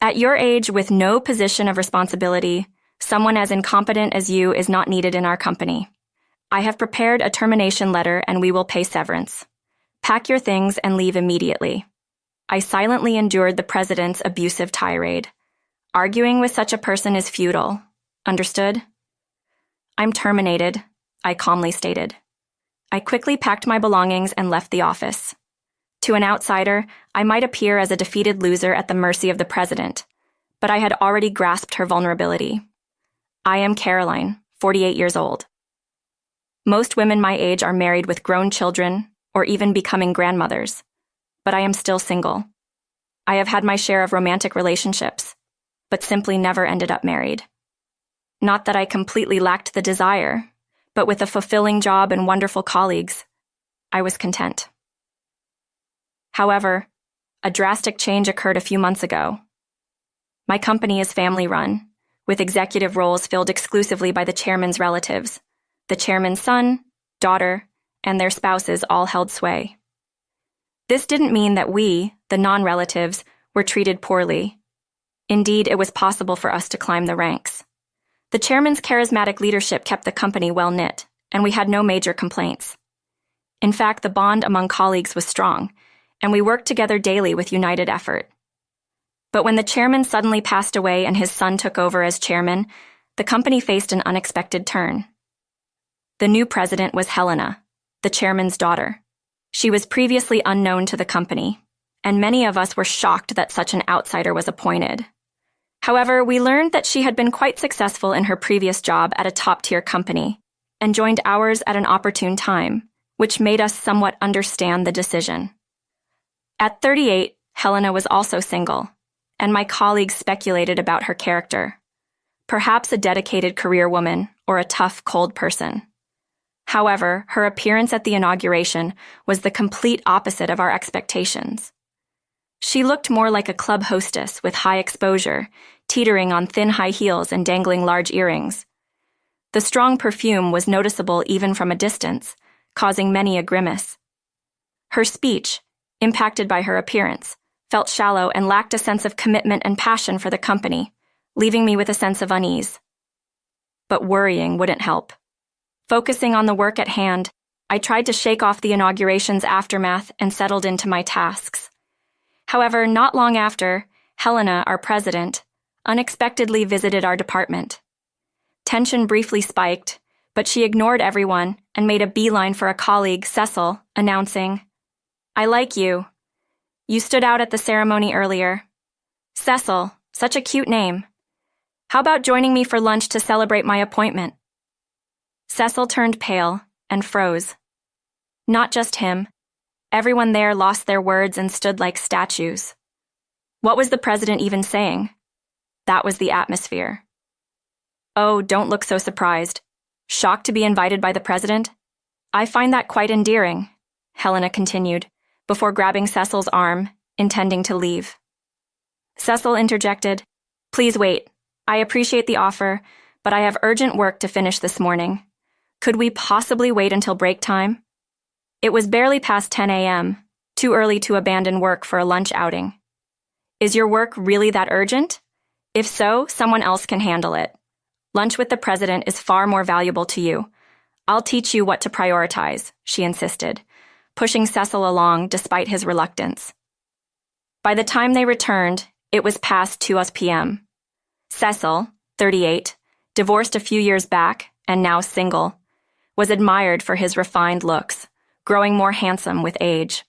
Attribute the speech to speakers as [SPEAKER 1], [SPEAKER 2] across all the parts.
[SPEAKER 1] At your age, with no position of responsibility, someone as incompetent as you is not needed in our company. I have prepared a termination letter and we will pay severance. Pack your things and leave immediately. I silently endured the president's abusive tirade. Arguing with such a person is futile. Understood? I'm terminated, I calmly stated. I quickly packed my belongings and left the office. To an outsider, I might appear as a defeated loser at the mercy of the president, but I had already grasped her vulnerability. I am Caroline, 48 years old. Most women my age are married with grown children or even becoming grandmothers, but I am still single. I have had my share of romantic relationships, but simply never ended up married. Not that I completely lacked the desire, but with a fulfilling job and wonderful colleagues, I was content. However, a drastic change occurred a few months ago. My company is family-run, with executive roles filled exclusively by the chairman's relatives. The chairman's son, daughter, and their spouses all held sway. This didn't mean that we, the non-relatives, were treated poorly. Indeed, it was possible for us to climb the ranks. The chairman's charismatic leadership kept the company well-knit, and we had no major complaints. In fact, the bond among colleagues was strong, and we worked together daily with united effort. But when the chairman suddenly passed away and his son took over as chairman, the company faced an unexpected turn. The new president was Helena, the chairman's daughter. She was previously unknown to the company, and many of us were shocked that such an outsider was appointed. However, we learned that she had been quite successful in her previous job at a top-tier company and joined ours at an opportune time, which made us somewhat understand the decision. At 38, Helena was also single, and my colleagues speculated about her character. Perhaps a dedicated career woman or a tough, cold person. However, her appearance at the inauguration was the complete opposite of our expectations. She looked more like a club hostess with high exposure, teetering on thin high heels and dangling large earrings. The strong perfume was noticeable even from a distance, causing many a grimace. Her speech, impacted by her appearance, felt shallow and lacked a sense of commitment and passion for the company, leaving me with a sense of unease. But worrying wouldn't help. Focusing on the work at hand, I tried to shake off the inauguration's aftermath and settled into my tasks. However, not long after, Helena, our president, unexpectedly visited our department. Tension briefly spiked, but she ignored everyone and made a beeline for a colleague, Cecil, announcing, "I like you. You stood out at the ceremony earlier. Cecil, such a cute name. How about joining me for lunch to celebrate my appointment?" Cecil turned pale and froze. Not just him. Everyone there lost their words and stood like statues. What was the president even saying? That was the atmosphere. "Oh, don't look so surprised. Shocked to be invited by the president? I find that quite endearing," Helena continued, before grabbing Cecil's arm, intending to leave. Cecil interjected, "Please wait. I appreciate the offer, but I have urgent work to finish this morning. Could we possibly wait until break time?" It was barely past 10 a.m., too early to abandon work for a lunch outing. "Is your work really that urgent? If so, someone else can handle it. Lunch with the president is far more valuable to you. I'll teach you what to prioritize," she insisted, pushing Cecil along despite his reluctance. By the time they returned, it was past 2 p.m. Cecil, 38, divorced a few years back and now single, was admired for his refined looks, growing more handsome with age.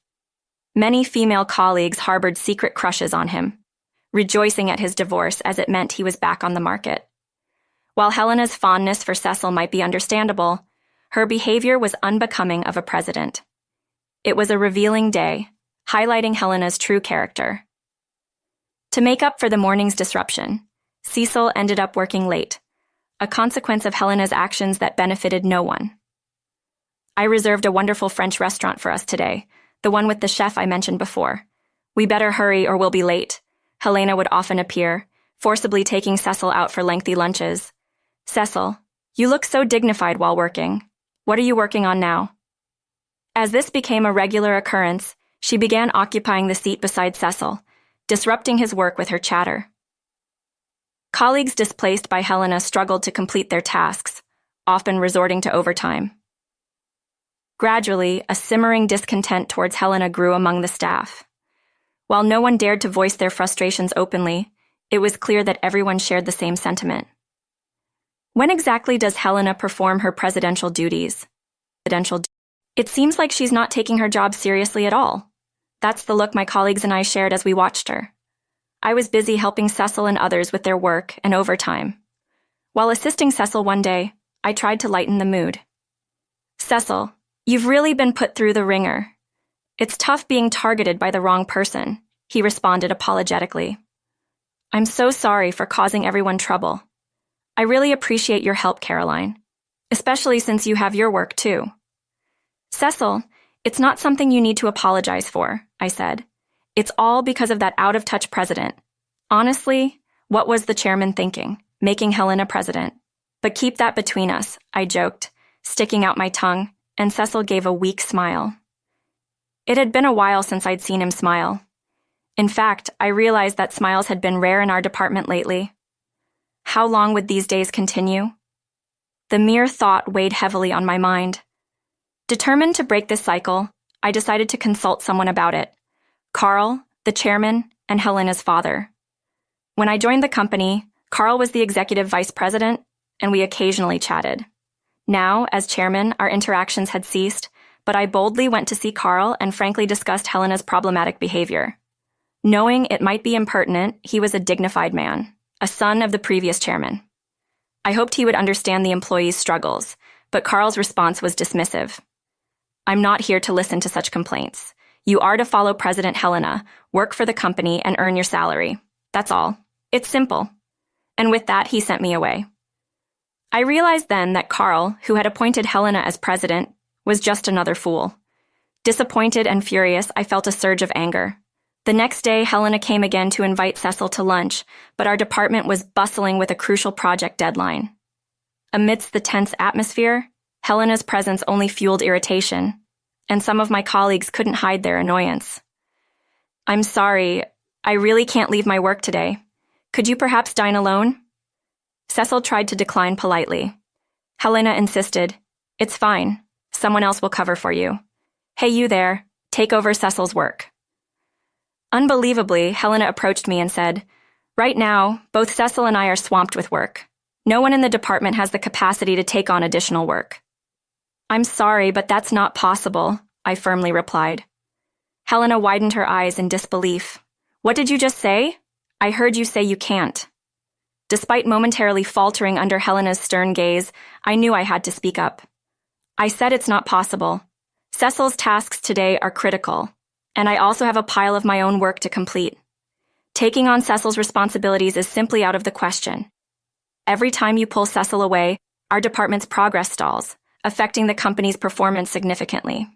[SPEAKER 1] Many female colleagues harbored secret crushes on him, rejoicing at his divorce as it meant he was back on the market. While Helena's fondness for Cecil might be understandable, her behavior was unbecoming of a president. It was a revealing day, highlighting Helena's true character. To make up for the morning's disruption, Cecil ended up working late, a consequence of Helena's actions that benefited no one. "I reserved a wonderful French restaurant for us today, the one with the chef I mentioned before. We better hurry or we'll be late," Helena would often appear, forcibly taking Cecil out for lengthy lunches. "Cecil, you look so dignified while working. What are you working on now?" As this became a regular occurrence, she began occupying the seat beside Cecil, disrupting his work with her chatter. Colleagues displaced by Helena struggled to complete their tasks, often resorting to overtime. Gradually, a simmering discontent towards Helena grew among the staff. While no one dared to voice their frustrations openly, it was clear that everyone shared the same sentiment. When exactly does Helena perform her presidential duties? It seems like she's not taking her job seriously at all. That's the look my colleagues and I shared as we watched her. I was busy helping Cecil and others with their work and overtime. While assisting Cecil one day, I tried to lighten the mood. "Cecil, you've really been put through the ringer. It's tough being targeted by the wrong person," he responded apologetically. "I'm so sorry for causing everyone trouble. I really appreciate your help, Caroline, especially since you have your work too." "Cecil, it's not something you need to apologize for," I said. "It's all because of that out-of-touch president. Honestly, what was the chairman thinking, making Helena president? But keep that between us," I joked, sticking out my tongue, and Cecil gave a weak smile. It had been a while since I'd seen him smile. In fact, I realized that smiles had been rare in our department lately. How long would these days continue? The mere thought weighed heavily on my mind. Determined to break this cycle, I decided to consult someone about it: Carl, the chairman, and Helena's father. When I joined the company, Carl was the executive vice president, and we occasionally chatted. Now, as chairman, our interactions had ceased, but I boldly went to see Carl and frankly discussed Helena's problematic behavior. Knowing it might be impertinent, he was a dignified man, a son of the previous chairman. I hoped he would understand the employees' struggles, but Carl's response was dismissive. "I'm not here to listen to such complaints. You are to follow President Helena, work for the company, and earn your salary. That's all. It's simple." And with that, he sent me away. I realized then that Carl, who had appointed Helena as president, was just another fool. Disappointed and furious, I felt a surge of anger. The next day, Helena came again to invite Cecil to lunch, but our department was bustling with a crucial project deadline. Amidst the tense atmosphere, Helena's presence only fueled irritation, and some of my colleagues couldn't hide their annoyance. "I'm sorry, I really can't leave my work today. Could you perhaps dine alone?" Cecil tried to decline politely. Helena insisted, "It's fine. Someone else will cover for you. Hey, you there, take over Cecil's work." Unbelievably, Helena approached me and said, "Right now, both Cecil and I are swamped with work. No one in the department has the capacity to take on additional work." "I'm sorry, but that's not possible," I firmly replied. Helena widened her eyes in disbelief. "What did you just say? I heard you say you can't." Despite momentarily faltering under Helena's stern gaze, I knew I had to speak up. "I said it's not possible. Cecil's tasks today are critical, and I also have a pile of my own work to complete. Taking on Cecil's responsibilities is simply out of the question. Every time you pull Cecil away, our department's progress stalls, affecting the company's performance significantly.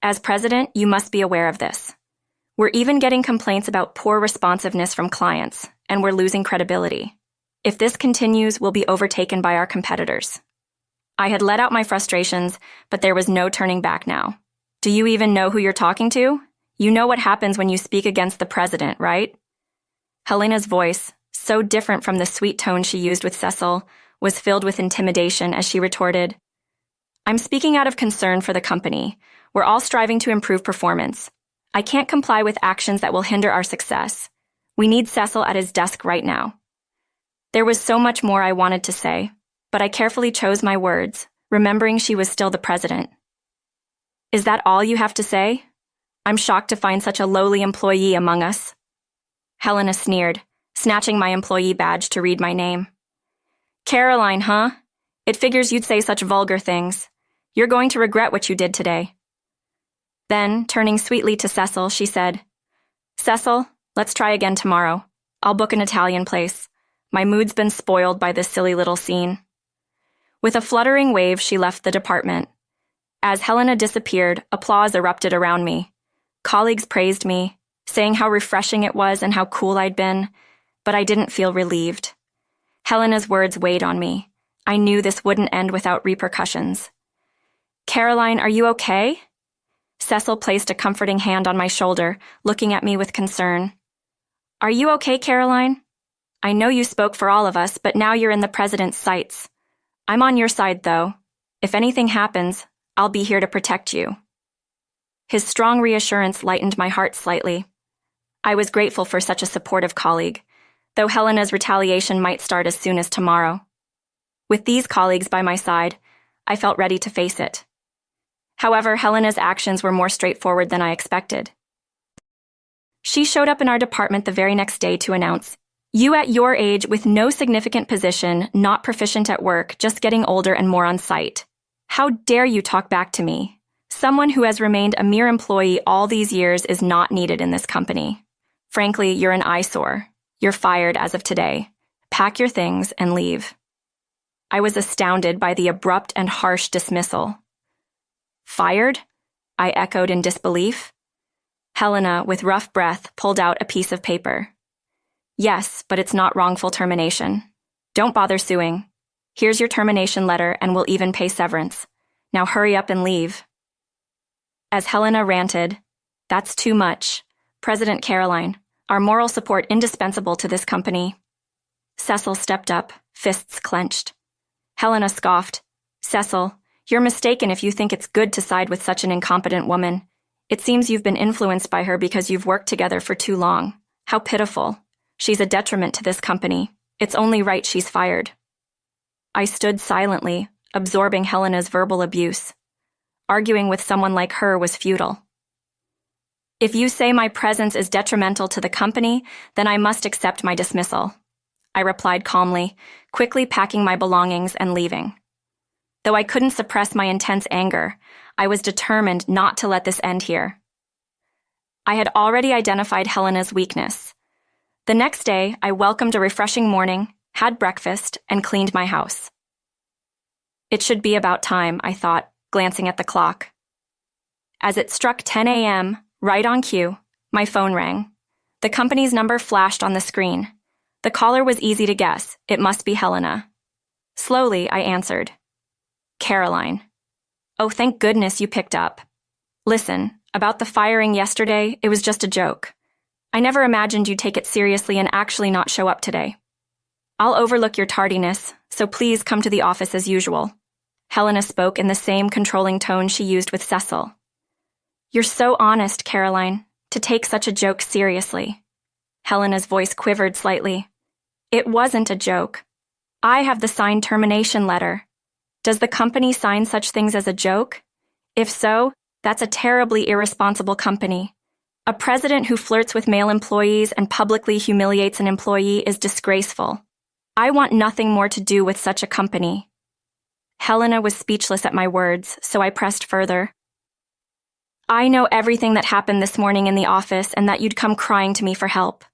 [SPEAKER 1] As president, you must be aware of this. We're even getting complaints about poor responsiveness from clients, and we're losing credibility. If this continues, we'll be overtaken by our competitors." I had let out my frustrations, but there was no turning back now. "Do you even know who you're talking to? You know what happens when you speak against the president, right?" Helena's voice, so different from the sweet tone she used with Cecil, was filled with intimidation as she retorted, "I'm speaking out of concern for the company. We're all striving to improve performance. I can't comply with actions that will hinder our success. We need Cecil at his desk right now." There was so much more I wanted to say, but I carefully chose my words, remembering she was still the president. "Is that all you have to say? I'm shocked to find such a lowly employee among us." Helena sneered, snatching my employee badge to read my name. "Caroline, huh? It figures you'd say such vulgar things. You're going to regret what you did today." Then, turning sweetly to Cecil, she said, "Cecil, let's try again tomorrow. I'll book an Italian place. My mood's been spoiled by this silly little scene." With a fluttering wave, she left the department. As Helena disappeared, applause erupted around me. Colleagues praised me, saying how refreshing it was and how cool I'd been, but I didn't feel relieved. Helena's words weighed on me. I knew this wouldn't end without repercussions. "Caroline, are you okay?" Cecil placed a comforting hand on my shoulder, looking at me with concern. "Are you okay, Caroline?" I know you spoke for all of us, but now you're in the president's sights. I'm on your side, though. If anything happens, I'll be here to protect you." His strong reassurance lightened my heart slightly. I was grateful for such a supportive colleague, though Helena's retaliation might start as soon as tomorrow. With these colleagues by my side, I felt ready to face it. However, Helena's actions were more straightforward than I expected. She showed up in our department the very next day to announce, "You at your age with no significant position, not proficient at work, just getting older and more on site. How dare you talk back to me? Someone who has remained a mere employee all these years is not needed in this company. Frankly, you're an eyesore. You're fired as of today. Pack your things and leave." I was astounded by the abrupt and harsh dismissal. "Fired?" I echoed in disbelief. Helena, with rough breath, pulled out a piece of paper. "Yes, but it's not wrongful termination. Don't bother suing. Here's your termination letter and we'll even pay severance. Now hurry up and leave." As Helena ranted, "That's too much. President Caroline, our moral support indispensable to this company." Cecil stepped up, fists clenched. Helena scoffed. "Cecil, you're mistaken if you think it's good to side with such an incompetent woman. It seems you've been influenced by her because you've worked together for too long. How pitiful. She's a detriment to this company. It's only right she's fired." I stood silently, absorbing Helena's verbal abuse. Arguing with someone like her was futile. "If you say my presence is detrimental to the company, then I must accept my dismissal," I replied calmly, quickly packing my belongings and leaving. Though I couldn't suppress my intense anger, I was determined not to let this end here. I had already identified Helena's weakness. The next day, I welcomed a refreshing morning, had breakfast, and cleaned my house. It should be about time, I thought, glancing at the clock. As it struck 10 a.m., right on cue, my phone rang. The company's number flashed on the screen. The caller was easy to guess. It must be Helena. Slowly, I answered. "Caroline." "Oh, thank goodness you picked up. Listen, about the firing yesterday, it was just a joke. I never imagined you'd take it seriously and actually not show up today. I'll overlook your tardiness, so please come to the office as usual." Helena spoke in the same controlling tone she used with Cecil. "You're so honest, Caroline, to take such a joke seriously." Helena's voice quivered slightly. "It wasn't a joke. I have the signed termination letter. Does the company sign such things as a joke? If so, that's a terribly irresponsible company. A president who flirts with male employees and publicly humiliates an employee is disgraceful. I want nothing more to do with such a company." Helena was speechless at my words, so I pressed further. "I know everything that happened this morning in the office and that you'd come crying to me for help.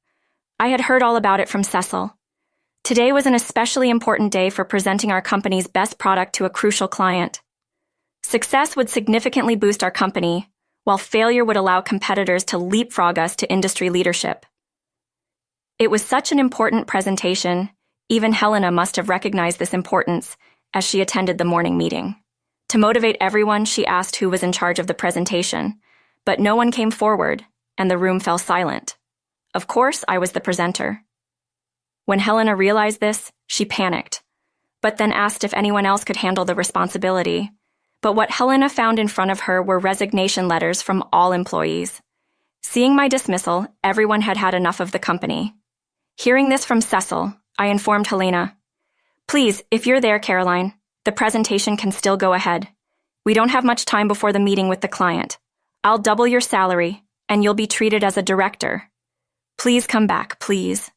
[SPEAKER 1] I had heard all about it from Cecil. Today was an especially important day for presenting our company's best product to a crucial client. Success would significantly boost our company, while failure would allow competitors to leapfrog us to industry leadership." It was such an important presentation, even Helena must have recognized this importance as she attended the morning meeting. To motivate everyone, she asked who was in charge of the presentation, but no one came forward, and the room fell silent. Of course, I was the presenter. When Helena realized this, she panicked, but then asked if anyone else could handle the responsibility. But what Helena found in front of her were resignation letters from all employees. Seeing my dismissal, everyone had had enough of the company. Hearing this from Cecil, I informed Helena, "Please, if you're there, Caroline, the presentation can still go ahead. We don't have much time before the meeting with the client. I'll double your salary, and you'll be treated as a director. Please come back, please."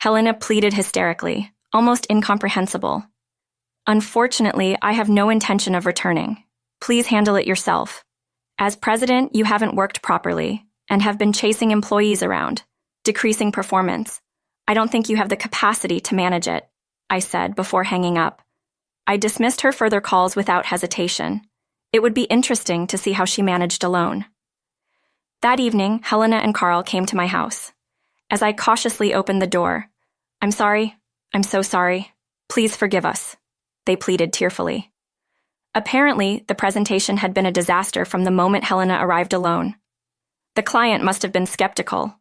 [SPEAKER 1] Helena pleaded hysterically, almost incomprehensible. "Unfortunately, I have no intention of returning. Please handle it yourself. As president, you haven't worked properly and have been chasing employees around, decreasing performance. I don't think you have the capacity to manage it," I said before hanging up. I dismissed her further calls without hesitation. It would be interesting to see how she managed alone. That evening, Helena and Carl came to my house. As I cautiously opened the door, "I'm sorry. I'm so sorry. Please forgive us," they pleaded tearfully. Apparently, the presentation had been a disaster from the moment Helena arrived alone. The client must have been skeptical.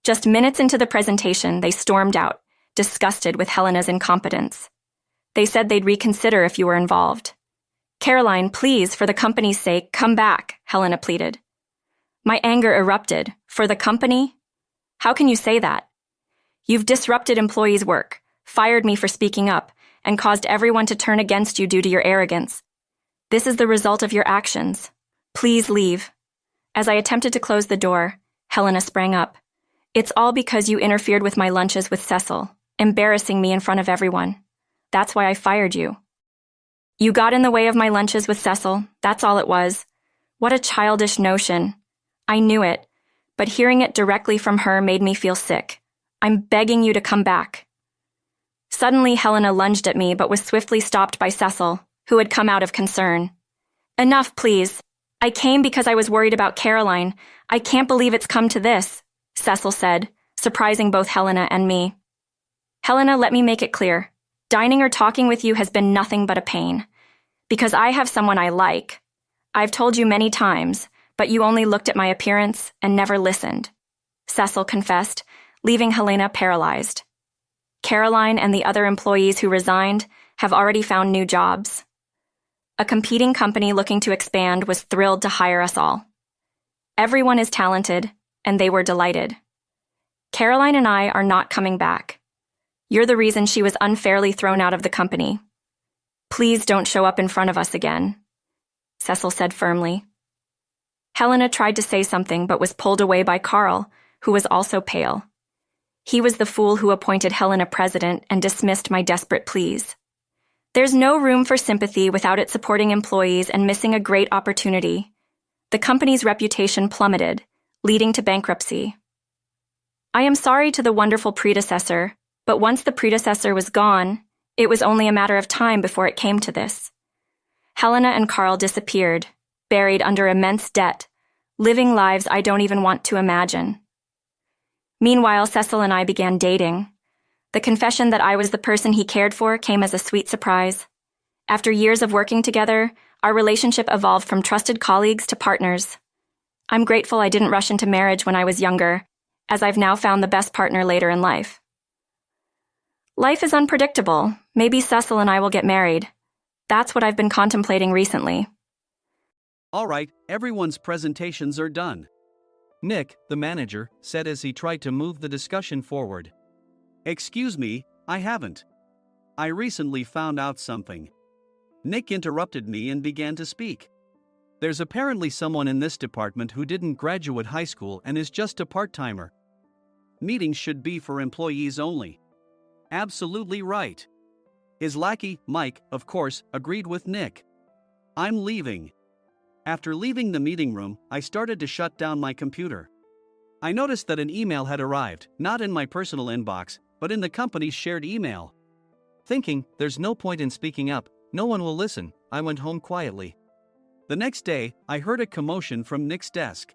[SPEAKER 1] Just minutes into the presentation, they stormed out, disgusted with Helena's incompetence. They said they'd reconsider if you were involved. Caroline, please, for the company's sake, come back, Helena pleaded. My anger erupted. For the company? How can you say that? You've disrupted employees' work, fired me for speaking up, and caused everyone to turn against you due to your arrogance. This is the result of your actions. Please leave. As I attempted to close the door, Helena sprang up. It's all because you interfered with my lunches with Cecil, embarrassing me in front of everyone. That's why I fired you. You got in the way of my lunches with Cecil, that's all it was. What a childish notion. I knew it, but hearing it directly from her made me feel sick. I'm begging you to come back. Suddenly, Helena lunged at me but was swiftly stopped by Cecil, who had come out of concern. Enough, please. I came because I was worried about Caroline. I can't believe it's come to this, Cecil said, surprising both Helena and me. Helena, let me make it clear. Dining or talking with you has been nothing but a pain. Because I have someone I like. I've told you many times, but you only looked at my appearance and never listened, Cecil confessed, leaving Helena paralyzed. Caroline and the other employees who resigned have already found new jobs. A competing company looking to expand was thrilled to hire us all. Everyone is talented, and they were delighted. Caroline and I are not coming back. You're the reason she was unfairly thrown out of the company. Please don't show up in front of us again, Cecil said firmly. Helena tried to say something but was pulled away by Carl, who was also pale. He was the fool who appointed Helena president and dismissed my desperate pleas. There's no room for sympathy without it supporting employees and missing a great opportunity. The company's reputation plummeted, leading to bankruptcy. I am sorry to the wonderful predecessor, but once the predecessor was gone, it was only a matter of time before it came to this. Helena and Carl disappeared, buried under immense debt, living lives I don't even want to imagine. Meanwhile, Cecil and I began dating. The confession that I was the person he cared for came as a sweet surprise. After years of working together, our relationship evolved from trusted colleagues to partners. I'm grateful I didn't rush into marriage when I was younger, as I've now found the best partner later in life. Life is unpredictable. Maybe Cecil and I will get married. That's what I've been contemplating recently.
[SPEAKER 2] All right, everyone's presentations are done, Nick, the manager, said as he tried to move the discussion forward. Excuse me, I haven't. I recently found out something. Nick interrupted me and began to speak. There's apparently someone in this department who didn't graduate high school and is just a part-timer. Meetings should be for employees only. Absolutely right. His lackey, Mike, of course, agreed with Nick. I'm leaving. After leaving the meeting room, I started to shut down my computer. I noticed that an email had arrived, not in my personal inbox, but in the company's shared email. Thinking, there's no point in speaking up, no one will listen, I went home quietly. The next day, I heard a commotion from Nick's desk.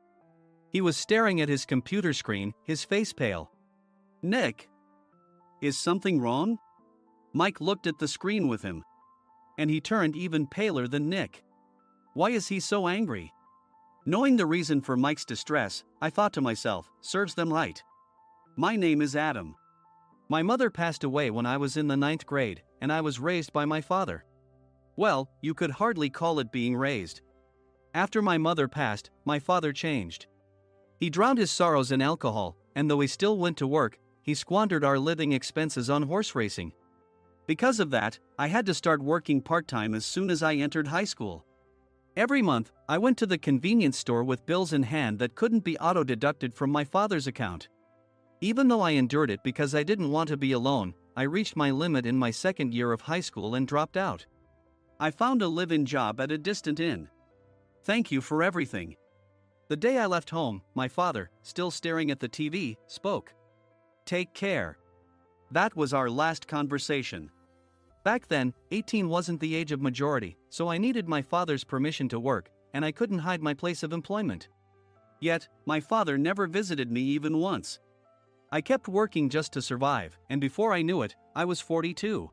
[SPEAKER 2] He was staring at his computer screen, his face pale. Nick? Is something wrong? Mike looked at the screen with him. And he turned even paler than Nick. Why is he so angry? Knowing the reason for Mike's distress, I thought to myself, serves them right. My name is Adam. My mother passed away when I was in the 9th grade, and I was raised by my father. Well, you could hardly call it being raised. After my mother passed, my father changed. He drowned his sorrows in alcohol, and though he still went to work, he squandered our living expenses on horse racing. Because of that, I had to start working part-time as soon as I entered high school. Every month, I went to the convenience store with bills in hand that couldn't be auto-deducted from my father's account. Even though I endured it because I didn't want to be alone, I reached my limit in my 2nd year of high school and dropped out. I found a live-in job at a distant inn. Thank you for everything. The day I left home, my father, still staring at the TV, spoke. Take care. That was our last conversation. Back then, 18 wasn't the age of majority, so I needed my father's permission to work, and I couldn't hide my place of employment. Yet, my father never visited me even once. I kept working just to survive, and before I knew it, I was 42.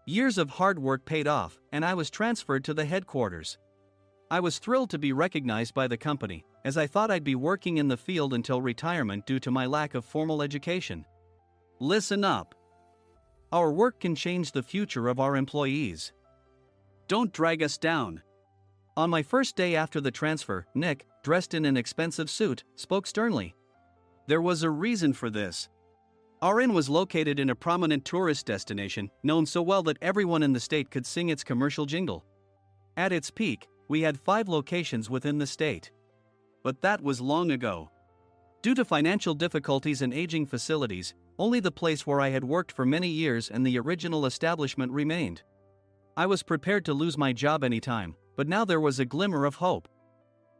[SPEAKER 2] Years of hard work paid off, and I was transferred to the headquarters. I was thrilled to be recognized by the company, as I thought I'd be working in the field until retirement due to my lack of formal education. Listen up. Our work can change the future of our employees. Don't drag us down. On my first day after the transfer, Nick, dressed in an expensive suit, spoke sternly. There was a reason for this. Our inn was located in a prominent tourist destination, known so well that everyone in the state could sing its commercial jingle. At its peak, we had 5 locations within the state. But that was long ago. Due to financial difficulties and aging facilities, only the place where I had worked for many years and the original establishment remained. I was prepared to lose my job anytime, but now there was a glimmer of hope.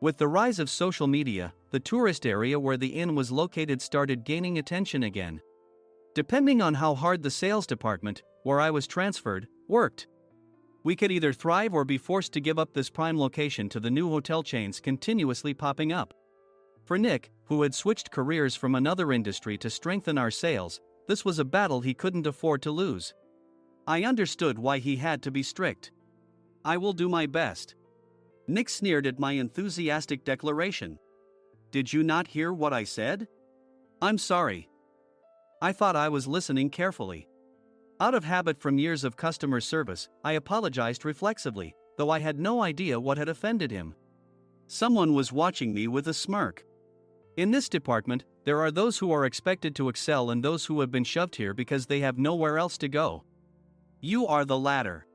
[SPEAKER 2] With the rise of social media, the tourist area where the inn was located started gaining attention again. Depending on how hard the sales department, where I was transferred, worked, we could either thrive or be forced to give up this prime location to the new hotel chains continuously popping up. For Nick, who had switched careers from another industry to strengthen our sales, this was a battle he couldn't afford to lose. I understood why he had to be strict. I will do my best. Nick sneered at my enthusiastic declaration. Did you not hear what I said? I'm sorry. I thought I was listening carefully. Out of habit from years of customer service, I apologized reflexively, though I had no idea what had offended him. Someone was watching me with a smirk. In this department, there are those who are expected to excel and those who have been shoved here because they have nowhere else to go. You are the latter.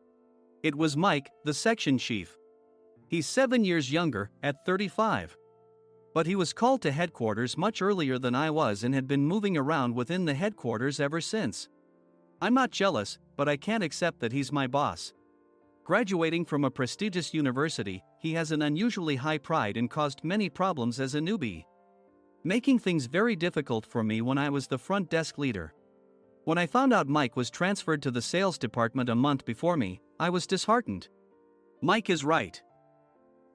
[SPEAKER 2] It was Mike, the section chief. He's 7 years younger, at 35. But he was called to headquarters much earlier than I was and had been moving around within the headquarters ever since. I'm not jealous, but I can't accept that he's my boss. Graduating from a prestigious university, he has an unusually high pride and caused many problems as a newbie, making things very difficult for me when I was the front desk leader. When I found out Mike was transferred to the sales department a month before me, I was disheartened. Mike is right.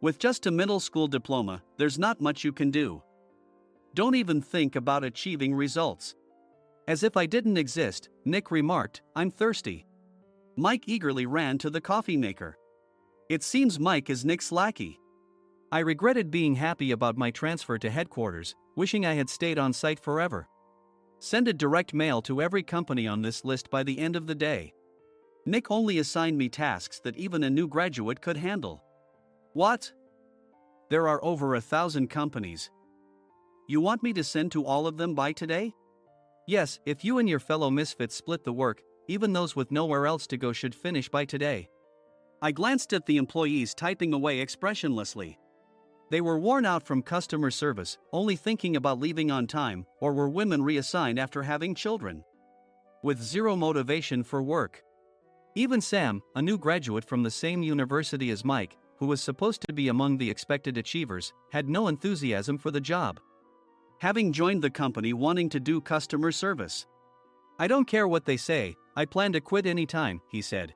[SPEAKER 2] With just a middle school diploma, there's not much you can do. Don't even think about achieving results. As if I didn't exist, Nick remarked, I'm thirsty. Mike eagerly ran to the coffee maker. It seems Mike is Nick's lackey. I regretted being happy about my transfer to headquarters, wishing I had stayed on site forever. Send a direct mail to every company on this list by the end of the day. Nick only assigned me tasks that even a new graduate could handle. What? There are over 1,000 companies. You want me to send to all of them by today? Yes, if you and your fellow misfits split the work, even those with nowhere else to go should finish by today. I glanced at the employees typing away expressionlessly. They were worn out from customer service, only thinking about leaving on time, or were women reassigned after having children, with zero motivation for work. Even Sam, a new graduate from the same university as Mike, who was supposed to be among the expected achievers, had no enthusiasm for the job, having joined the company wanting to do customer service. I don't care what they say, I plan to quit anytime, he said.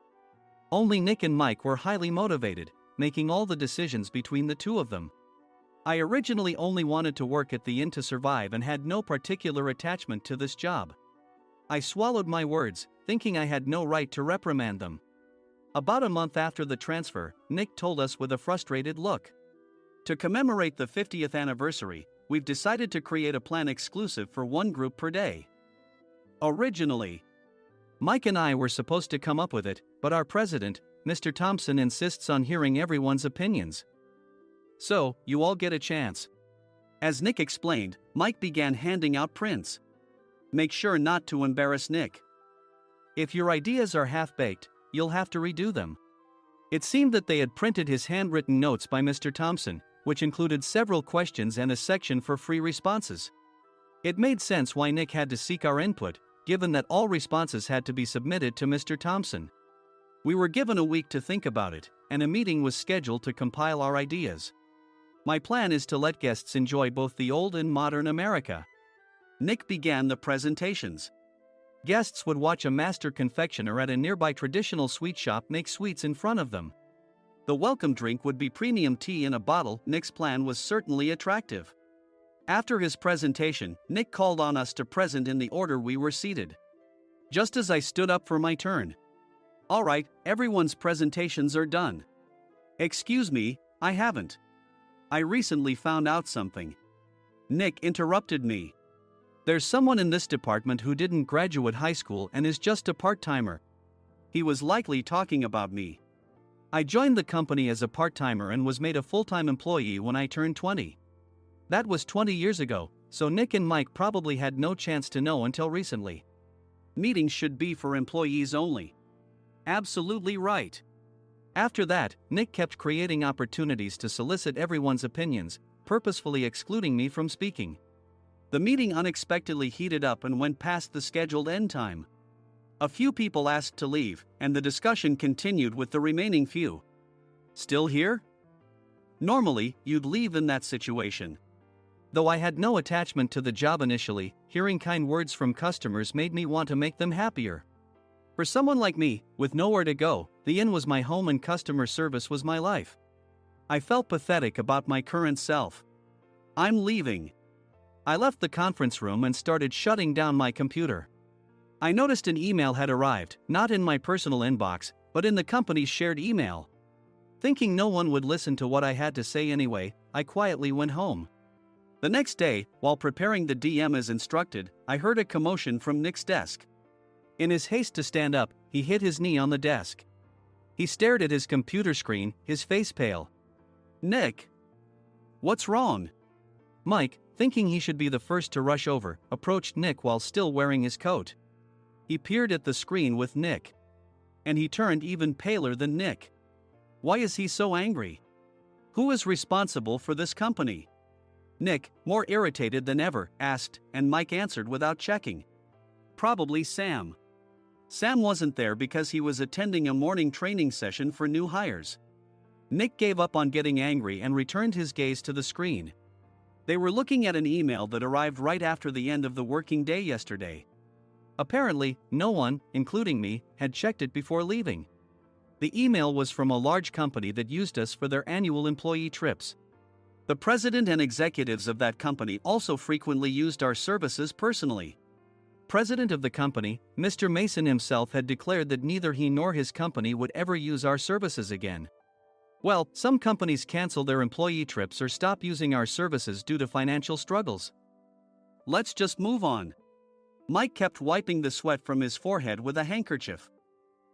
[SPEAKER 2] Only Nick and Mike were highly motivated, making all the decisions between the two of them. I originally only wanted to work at the inn to survive and had no particular attachment to this job. I swallowed my words, thinking I had no right to reprimand them. About a month after the transfer, Nick told us with a frustrated look. To commemorate the 50th anniversary, we've decided to create a plan exclusive for one group per day. Originally, Mike and I were supposed to come up with it, but our president, Mr. Thompson, insists on hearing everyone's opinions. So, you all get a chance. As Nick explained, Mike began handing out prints. Make sure not to embarrass Nick. If your ideas are half-baked, you'll have to redo them. It seemed that they had printed his handwritten notes by Mr. Thompson, which included several questions and a section for free responses. It made sense why Nick had to seek our input, given that all responses had to be submitted to Mr. Thompson. We were given a week to think about it, and a meeting was scheduled to compile our ideas. My plan is to let guests enjoy both the old and modern America. Nick began the presentations. Guests would watch a master confectioner at a nearby traditional sweet shop make sweets in front of them. The welcome drink would be premium tea in a bottle. Nick's plan was certainly attractive. After his presentation, Nick called on us to present in the order we were seated. Just as I stood up for my turn. All right, everyone's presentations are done. Excuse me, I haven't. I recently found out something. Nick interrupted me. There's someone in this department who didn't graduate high school and is just a part-timer. He was likely talking about me. I joined the company as a part-timer and was made a full-time employee when I turned 20. That was 20 years ago, so Nick and Mike probably had no chance to know until recently. Meetings should be for employees only. Absolutely right. After that, Nick kept creating opportunities to solicit everyone's opinions, purposefully excluding me from speaking. The meeting unexpectedly heated up and went past the scheduled end time. A few people asked to leave, and the discussion continued with the remaining few. Still here? Normally, you'd leave in that situation. Though I had no attachment to the job initially, hearing kind words from customers made me want to make them happier. For someone like me, with nowhere to go, the inn was my home and customer service was my life. I felt pathetic about my current self. I'm leaving. I left the conference room and started shutting down my computer. I noticed an email had arrived, not in my personal inbox, but in the company's shared email. Thinking no one would listen to what I had to say anyway, I quietly went home. The next day, while preparing the DM as instructed, I heard a commotion from Nick's desk. In his haste to stand up, he hit his knee on the desk. He stared at his computer screen, his face pale. Nick! What's wrong? Mike, thinking he should be the first to rush over, approached Nick while still wearing his coat. He peered at the screen with Nick. And he turned even paler than Nick. Why is he so angry? Who is responsible for this company? Nick, more irritated than ever, asked, and Mike answered without checking. Probably Sam. Sam wasn't there because he was attending a morning training session for new hires. Nick gave up on getting angry and returned his gaze to the screen. They were looking at an email that arrived right after the end of the working day yesterday. Apparently, no one, including me, had checked it before leaving. The email was from a large company that used us for their annual employee trips. The president and executives of that company also frequently used our services personally. President of the company, Mr. Mason himself, had declared that neither he nor his company would ever use our services again. Well, some companies cancel their employee trips or stop using our services due to financial struggles. Let's just move on. Mike kept wiping the sweat from his forehead with a handkerchief.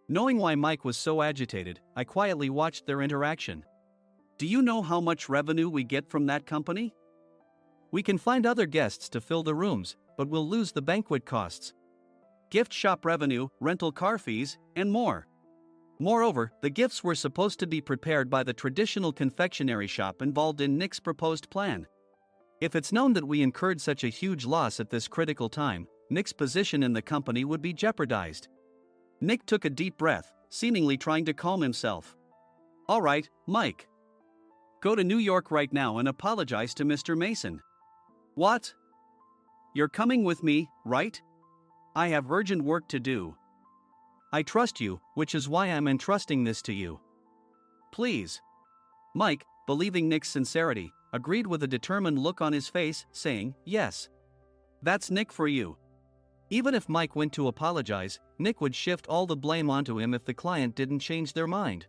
[SPEAKER 2] Knowing why Mike was so agitated, I quietly watched their interaction. Do you know how much revenue we get from that company? We can find other guests to fill the rooms, but we'll lose the banquet costs, gift shop revenue, rental car fees, and more. Moreover, the gifts were supposed to be prepared by the traditional confectionery shop involved in Nick's proposed plan. If it's known that we incurred such a huge loss at this critical time, Nick's position in the company would be jeopardized. Nick took a deep breath, seemingly trying to calm himself. All right, Mike. Go to New York right now and apologize to Mr. Mason. What? You're coming with me, right? I have urgent work to do. I trust you, which is why I'm entrusting this to you. Please. Mike, believing Nick's sincerity, agreed with a determined look on his face, saying, yes. That's Nick for you. Even if Mike went to apologize, Nick would shift all the blame onto him if the client didn't change their mind.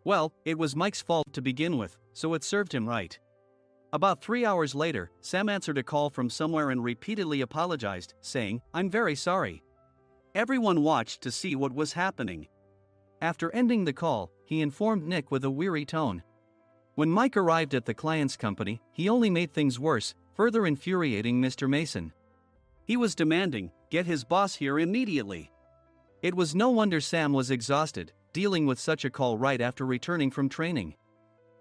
[SPEAKER 2] Well, it was Mike's fault to begin with, so it served him right. About 3 hours later, Sam answered a call from somewhere and repeatedly apologized, saying, I'm very sorry. Everyone watched to see what was happening. After ending the call, he informed Nick with a weary tone. When Mike arrived at the client's company, he only made things worse, further infuriating Mr. Mason. He was demanding, get his boss here immediately. It was no wonder Sam was exhausted, dealing with such a call right after returning from training.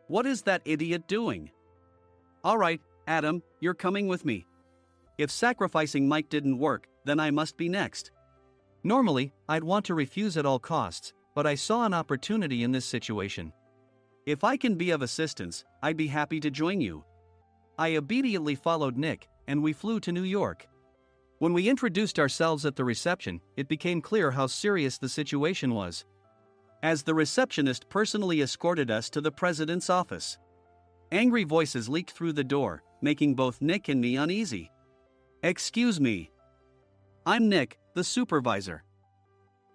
[SPEAKER 2] What is that idiot doing? All right, Adam, you're coming with me. If sacrificing Mike didn't work, then I must be next. Normally, I'd want to refuse at all costs, but I saw an opportunity in this situation. If I can be of assistance, I'd be happy to join you. I immediately followed Nick, and we flew to New York. When we introduced ourselves at the reception, it became clear how serious the situation was. As the receptionist personally escorted us to the president's office. Angry voices leaked through the door, making both Nick and me uneasy. Excuse me. I'm Nick, the supervisor.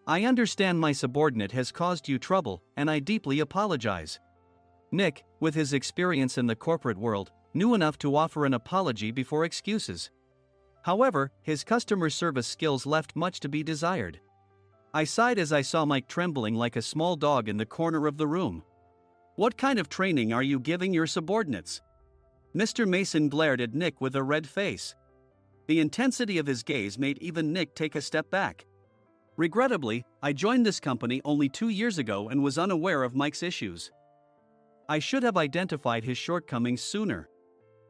[SPEAKER 2] I understand my subordinate has caused you trouble, and I deeply apologize. Nick, with his experience in the corporate world, knew enough to offer an apology before excuses. However, his customer service skills left much to be desired. I sighed as I saw Mike trembling like a small dog in the corner of the room. "What kind of training are you giving your subordinates?" Mr. Mason glared at Nick with a red face. The intensity of his gaze made even Nick take a step back. Regrettably, I joined this company only 2 years ago and was unaware of Mike's issues. I should have identified his shortcomings sooner.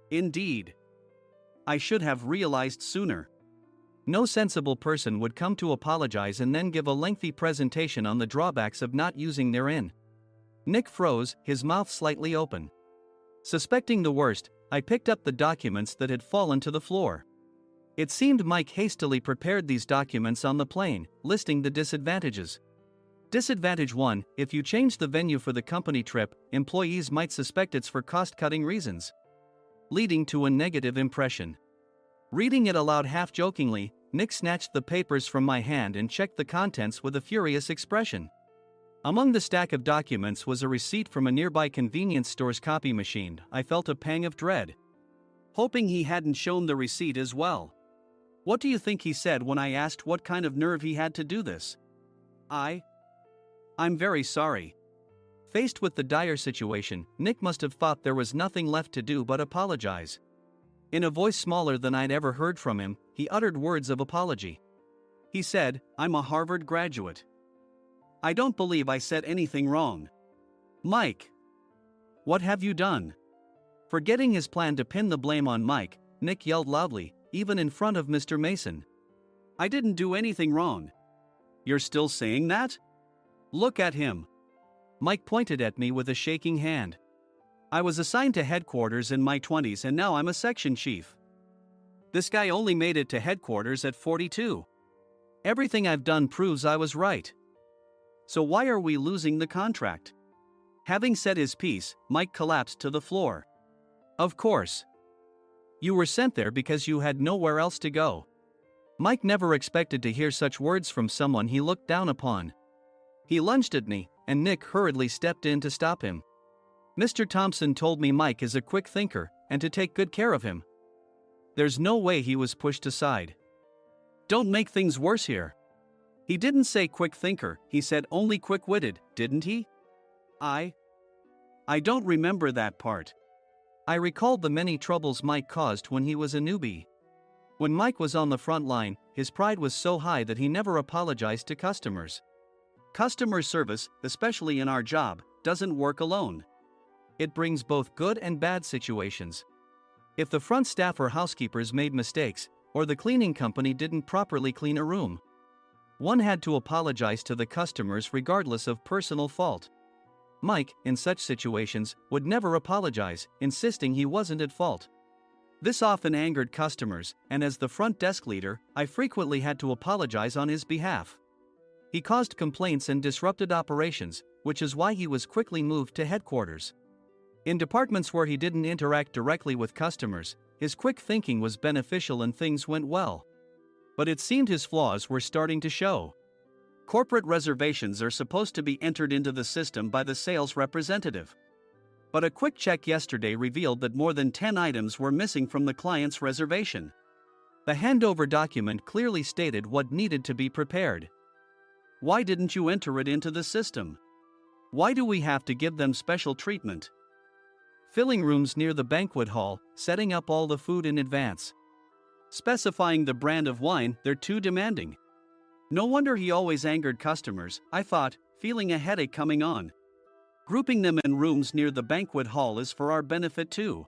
[SPEAKER 2] Indeed, I should have realized sooner. No sensible person would come to apologize and then give a lengthy presentation on the drawbacks of not using their in. Nick froze, his mouth slightly open. Suspecting the worst, I picked up the documents that had fallen to the floor. It seemed Mike hastily prepared these documents on the plane, listing the disadvantages. Disadvantage 1: if you change the venue for the company trip, employees might suspect it's for cost-cutting reasons, leading to a negative impression. Reading it aloud half-jokingly, Nick snatched the papers from my hand and checked the contents with a furious expression. Among the stack of documents was a receipt from a nearby convenience store's copy machine. I felt a pang of dread, hoping he hadn't shown the receipt as well. What do you think he said when I asked what kind of nerve he had to do this? I'm very sorry. Faced with the dire situation, Nick must have thought there was nothing left to do but apologize. In a voice smaller than I'd ever heard from him, he uttered words of apology. He said, "I'm a Harvard graduate. I don't believe I said anything wrong." "Mike, what have you done?" Forgetting his plan to pin the blame on Mike, Nick yelled loudly, even in front of Mr. Mason. "I didn't do anything wrong." "You're still saying that? Look at him." Mike pointed at me with a shaking hand. "I was assigned to headquarters in my 20s and now I'm a section chief. This guy only made it to headquarters at 42. Everything I've done proves I was right. So why are we losing the contract?" Having said his piece, Mike collapsed to the floor. "Of course. You were sent there because you had nowhere else to go." Mike never expected to hear such words from someone he looked down upon. He lunged at me, and Nick hurriedly stepped in to stop him. "Mr. Thompson told me Mike is a quick thinker, and to take good care of him." There's no way he was pushed aside. "Don't make things worse here. He didn't say quick thinker, he said only quick-witted, didn't he?" I don't remember that part." I recalled the many troubles Mike caused when he was a newbie. When Mike was on the front line, his pride was so high that he never apologized to customers. Customer service, especially in our job, doesn't work alone. It brings both good and bad situations. If the front staff or housekeepers made mistakes, or the cleaning company didn't properly clean a room, one had to apologize to the customers regardless of personal fault. Mike, in such situations, would never apologize, insisting he wasn't at fault. This often angered customers, and as the front desk leader, I frequently had to apologize on his behalf. He caused complaints and disrupted operations, which is why he was quickly moved to headquarters. In departments where he didn't interact directly with customers, his quick thinking was beneficial and things went well. But it seemed his flaws were starting to show. Corporate reservations are supposed to be entered into the system by the sales representative. But a quick check yesterday revealed that more than 10 items were missing from the client's reservation. The handover document clearly stated what needed to be prepared. Why didn't you enter it into the system? Why do we have to give them special treatment? Filling rooms near the banquet hall, setting up all the food in advance. Specifying the brand of wine, they're too demanding. No wonder he always angered customers, I thought, feeling a headache coming on. Grouping them in rooms near the banquet hall is for our benefit too.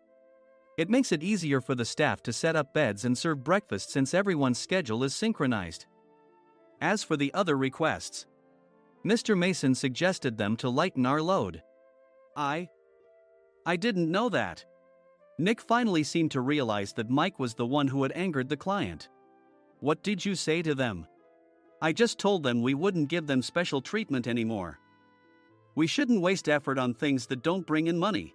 [SPEAKER 2] It makes it easier for the staff to set up beds and serve breakfast since everyone's schedule is synchronized. As for the other requests, Mr. Mason suggested them to lighten our load. I didn't know that. Nick finally seemed to realize that Mike was the one who had angered the client. What did you say to them? I just told them we wouldn't give them special treatment anymore. We shouldn't waste effort on things that don't bring in money.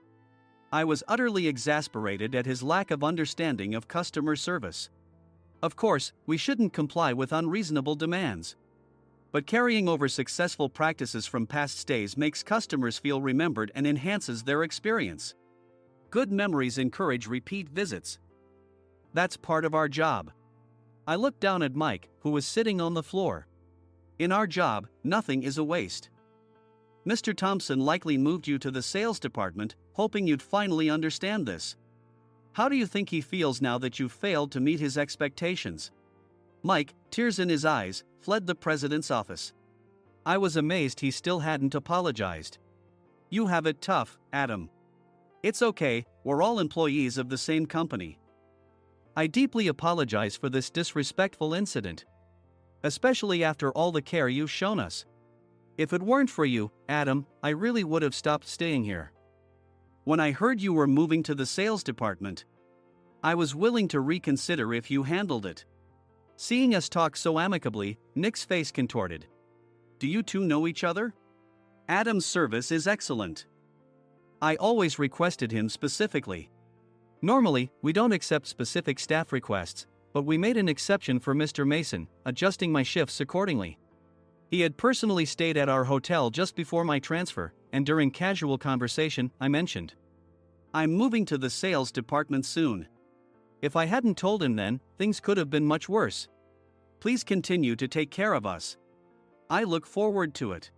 [SPEAKER 2] I was utterly exasperated at his lack of understanding of customer service. Of course, we shouldn't comply with unreasonable demands. But carrying over successful practices from past stays makes customers feel remembered and enhances their experience. Good memories encourage repeat visits. That's part of our job. I looked down at Mike, who was sitting on the floor. In our job, nothing is a waste. Mr. Thompson likely moved you to the sales department, hoping you'd finally understand this. How do you think he feels now that you failed to meet his expectations? Mike, tears in his eyes, fled the president's office. I was amazed he still hadn't apologized. You have it tough, Adam. It's okay, we're all employees of the same company. I deeply apologize for this disrespectful incident. Especially after all the care you've shown us. If it weren't for you, Adam, I really would have stopped staying here. When I heard you were moving to the sales department, I was willing to reconsider if you handled it. Seeing us talk so amicably, Nick's face contorted. Do you two know each other? Adam's service is excellent. I always requested him specifically. Normally, we don't accept specific staff requests, but we made an exception for Mr. Mason, adjusting my shifts accordingly. He had personally stayed at our hotel just before my transfer, and during casual conversation, I mentioned, I'm moving to the sales department soon. If I hadn't told him then, things could have been much worse. Please continue to take care of us. I look forward to it.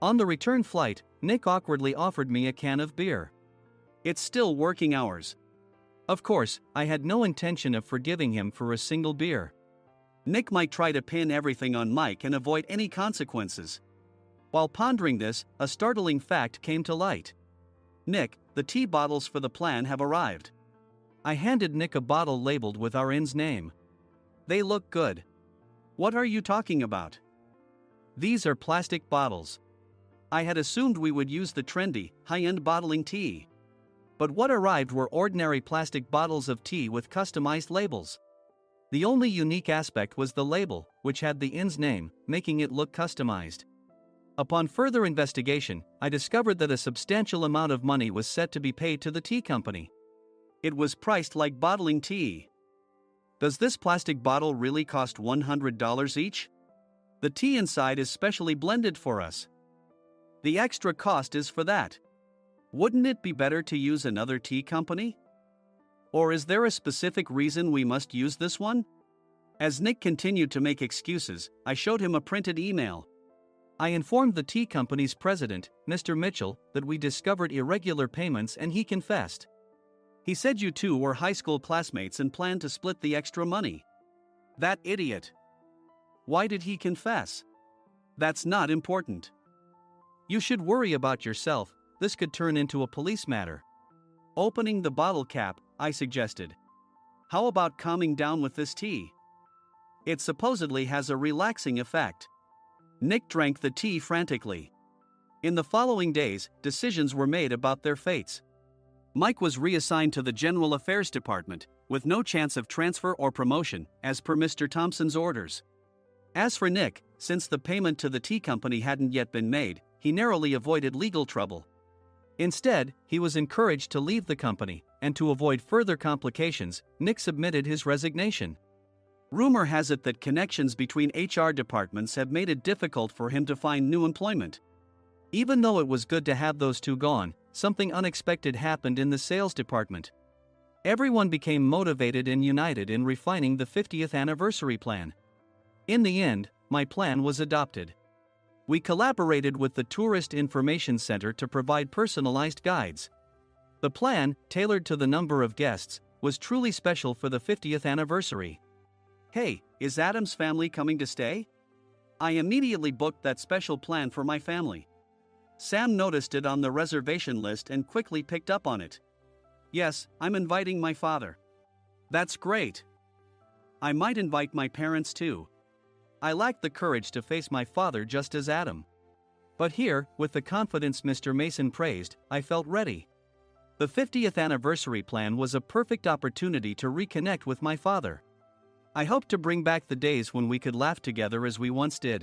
[SPEAKER 2] On the return flight, Nick awkwardly offered me a can of beer. It's still working hours. Of course, I had no intention of forgiving him for a single beer. Nick might try to pin everything on Mike and avoid any consequences. While pondering this, a startling fact came to light. Nick, the tea bottles for the plan have arrived. I handed Nick a bottle labeled with our inn's name. They look good. What are you talking about? These are plastic bottles. I had assumed we would use the trendy, high-end bottling tea. But what arrived were ordinary plastic bottles of tea with customized labels. The only unique aspect was the label, which had the inn's name, making it look customized. Upon further investigation, I discovered that a substantial amount of money was set to be paid to the tea company. It was priced like bottling tea. Does this plastic bottle really cost $100 each? The tea inside is specially blended for us. The extra cost is for that. Wouldn't it be better to use another tea company? Or is there a specific reason we must use this one? As Nick continued to make excuses, I showed him a printed email. I informed the tea company's president, Mr. Mitchell, that we discovered irregular payments and he confessed. He said you two were high school classmates and planned to split the extra money. That idiot. Why did he confess? That's not important. You should worry about yourself, this could turn into a police matter. Opening the bottle cap, I suggested. How about calming down with this tea? It supposedly has a relaxing effect. Nick drank the tea frantically. In the following days, decisions were made about their fates. Mike was reassigned to the General Affairs Department, with no chance of transfer or promotion, as per Mr. Thompson's orders. As for Nick, since the payment to the tea company hadn't yet been made, he narrowly avoided legal trouble. Instead, he was encouraged to leave the company, and to avoid further complications, Nick submitted his resignation. Rumor has it that connections between HR departments have made it difficult for him to find new employment. Even though it was good to have those two gone, something unexpected happened in the sales department. Everyone became motivated and united in refining the 50th anniversary plan. In the end, my plan was adopted. We collaborated with the Tourist Information Center to provide personalized guides. The plan, tailored to the number of guests, was truly special for the 50th anniversary. Hey, is Adam's family coming to stay? I immediately booked that special plan for my family. Sam noticed it on the reservation list and quickly picked up on it. Yes, I'm inviting my father. That's great. I might invite my parents too. I lacked the courage to face my father just as Adam. But here, with the confidence Mr. Mason praised, I felt ready. The 50th anniversary plan was a perfect opportunity to reconnect with my father. I hoped to bring back the days when we could laugh together as we once did.